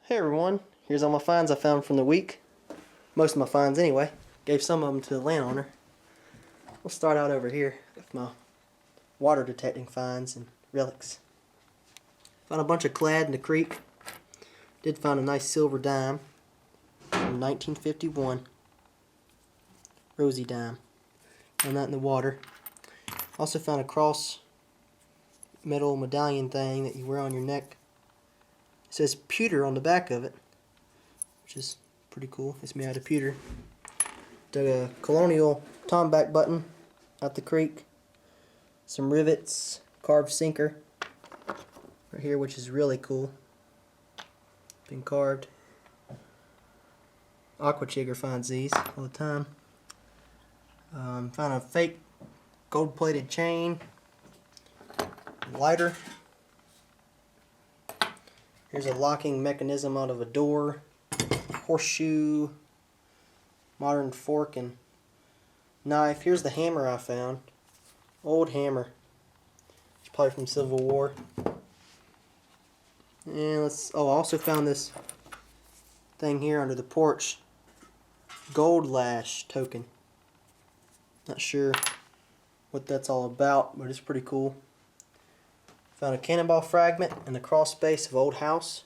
Hey everyone, here's all my finds I found from the week. Most of my finds anyway. Gave some of them to the landowner. We'll start out over here with my water detecting finds and relics. Found a bunch of clad in the creek. Did find a nice silver dime from 1951. Rosy dime. Found that in the water. Also found a cross metal medallion thing that you wear on your neck. It says pewter on the back of it, which is pretty cool. It's made out of pewter. Dug a colonial tomback button out the creek. Some rivets, carved sinker right here, which is really cool. Been carved. Aqua Chigger finds these all the time. Found a fake gold-plated chain, lighter. Here's a locking mechanism out of a door, horseshoe, modern fork and knife. Here's the hammer I found. Old hammer. It's probably from Civil War. And I also found this thing here under the porch. Gold lash token. Not sure what that's all about, but it's pretty cool. Found a Cannonball Fragment in the crawl space of old house.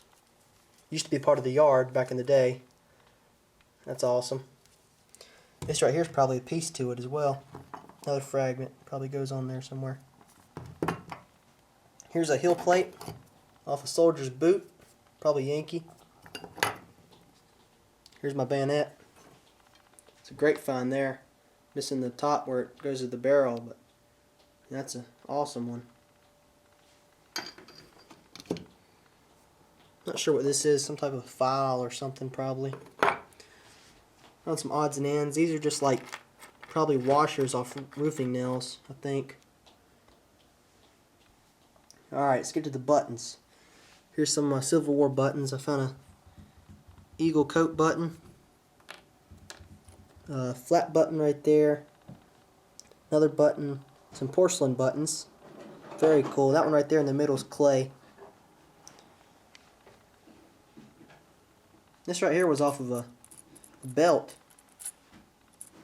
Used to be part of the yard back in the day. That's awesome. This right here is probably a piece to it as well. Another fragment. Probably goes on there somewhere. Here's a heel plate off a soldier's boot. Probably Yankee. Here's my bayonet. It's a great find there. Missing the top where it goes to the barrel, but that's an awesome one. Not sure what this is, some type of file or something probably. Found some odds and ends. These are just like probably washers off roofing nails, I think. Alright, let's get to the buttons. Here's some Civil War buttons. I found a eagle coat button. Flat button right there. Another button. Some porcelain buttons. Very cool. That one right there in the middle is clay. This right here was off of a belt.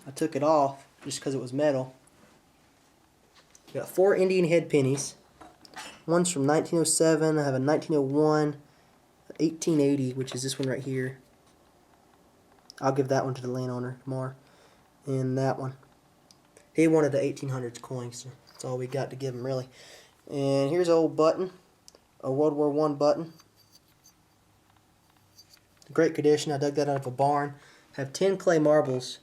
I took it off just because it was metal. Got 4 Indian head pennies. One's from 1907. I have a 1901, 1880, which is this one right here. I'll give that one to the landowner tomorrow. And that one. He wanted the 1800s coin, so that's all we got to give him really. And here's an old button, a World War I button. Great condition. I dug that out of a barn. Have 10 clay marbles,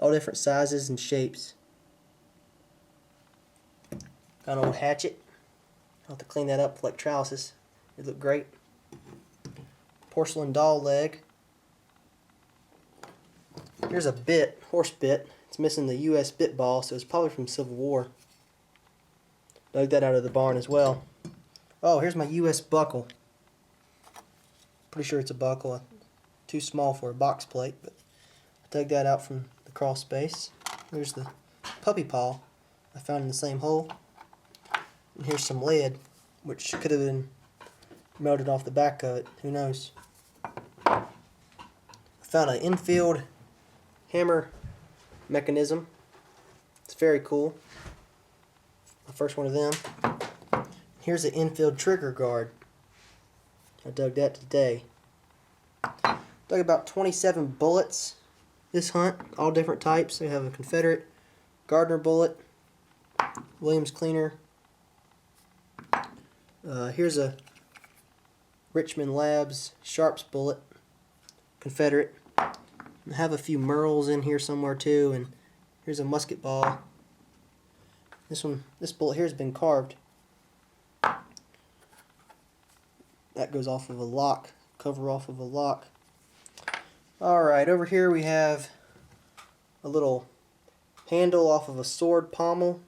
all different sizes and shapes. Got an old hatchet. I'll have to clean that up like trowels. It looked great. Porcelain doll leg. Here's a bit, horse bit. It's missing the US bit ball, so it's probably from Civil War. Dug that out of the barn as well. Oh, here's my US buckle. Pretty sure it's a buckle. Too small for a box plate, but I dug that out from the crawl space. Here's the puppy paw I found in the same hole. And here's some lead, which could have been melted off the back of it. Who knows? I found an Infield hammer mechanism. It's very cool. My first one of them. Here's an Infield trigger guard. I dug that today. Dug about 27 bullets this hunt, all different types. We have a Confederate Gardner bullet, Williams cleaner. Here's a Richmond Labs Sharps bullet, Confederate. I have a few Merles in here somewhere too, and here's a musket ball. This bullet here has been carved. That goes off of a lock, cover off of a lock. Alright, over here we have a little handle off of a sword pommel.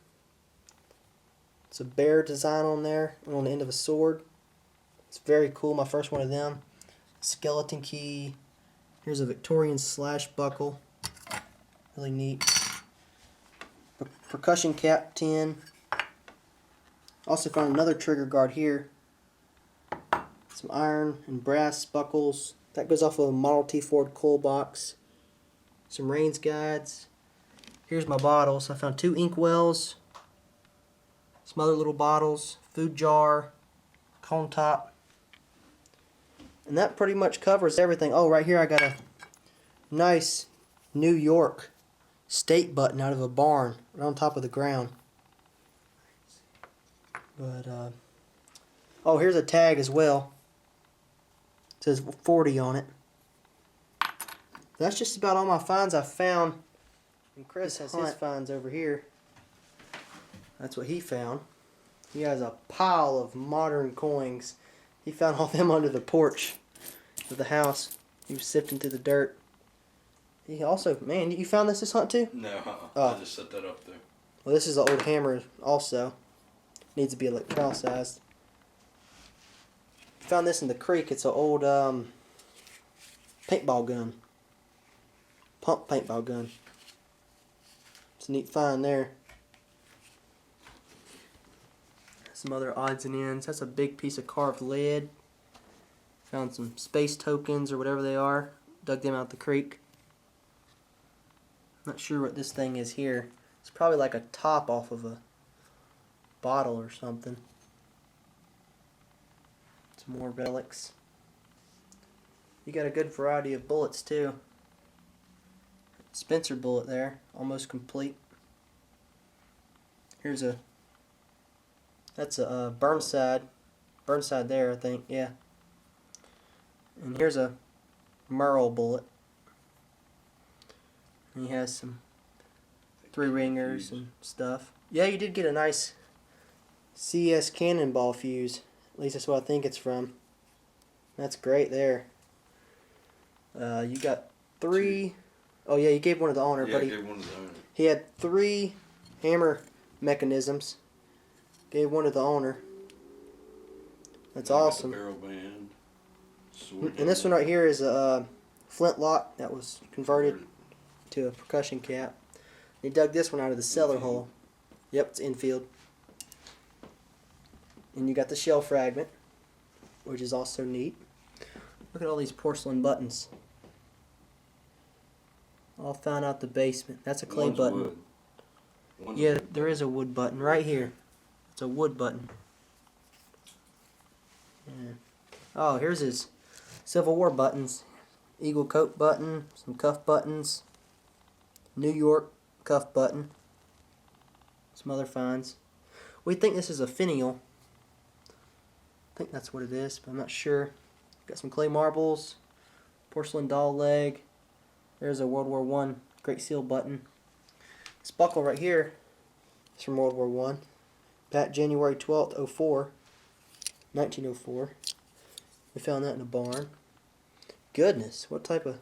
It's a bear design on there, on the end of a sword. It's very cool, my first one of them. Skeleton key. Here's a Victorian slash buckle. Really neat. Percussion cap tin. Also found another trigger guard here. It's some iron and brass buckles. That goes off of a Model T Ford coil box. Some Rains guides. Here's my bottles. I found 2 ink wells, some other little bottles, food jar, cone top. And that pretty much covers everything. Oh, right here I got a nice New York state button out of a barn right on top of the ground. But oh, here's a tag as well. It says 40 on it. That's just about all my finds I found. And Chris has his finds over here. That's what he found. He has a pile of modern coins. He found all them under the porch of the house. He was sifting through the dirt. He also, man, you found this hunt too? No, oh. I just set that up there. Well, this is an old hammer also. Needs to be electronicized. Found this in the creek. It's an old paintball gun. Pump paintball gun. It's a neat find there. Some other odds and ends. That's a big piece of carved lead. Found some space tokens or whatever they are. Dug them out the creek. Not sure what this thing is here. It's probably like a top off of a bottle or something. Some more relics. You got a good variety of bullets too. Spencer bullet there, almost complete. Here's a, that's a Burnside there, I think, yeah. And here's a Merle bullet. And he has some 3-ringers and stuff. Yeah, you did get a nice CS Cannonball fuse. At least that's what I think it's from. That's great there. You got 3. Oh yeah, you gave one to the owner, yeah, but I gave one to the owner. He had 3 hammer mechanisms. Gave one to the owner. That's awesome. Barrel band. And this one right here is a flintlock that was converted to a percussion cap. He dug this one out of the cellar hole. Yep, it's Infield. And you got the shell fragment, which is also neat. Look at all these porcelain buttons. All found out the basement. That's a clay button. Yeah, there is a wood button right here. It's a wood button. Yeah. Oh, here's his Civil War buttons. Eagle coat button, some cuff buttons, New York cuff button, some other finds. We think this is a finial. I think that's what it is, but I'm not sure. Got some clay marbles, porcelain doll leg. There's a World War I Great Seal button. This buckle right here is from World War I. Back January 12th, 1904. We found that in a barn. Goodness, what type of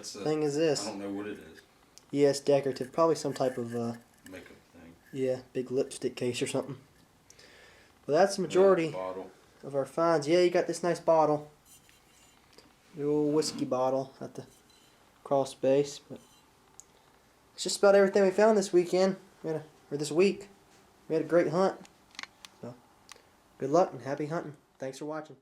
thing is this? I don't know what it is. Yes, decorative. Probably some type of makeup thing. Yeah, big lipstick case or something. Well, that's the majority of our finds. Yeah, you got this nice bottle. The old whiskey bottle at the crawl space. But it's just about everything we found this weekend. Or this week. We had a great hunt. So, good luck and happy hunting. Thanks for watching.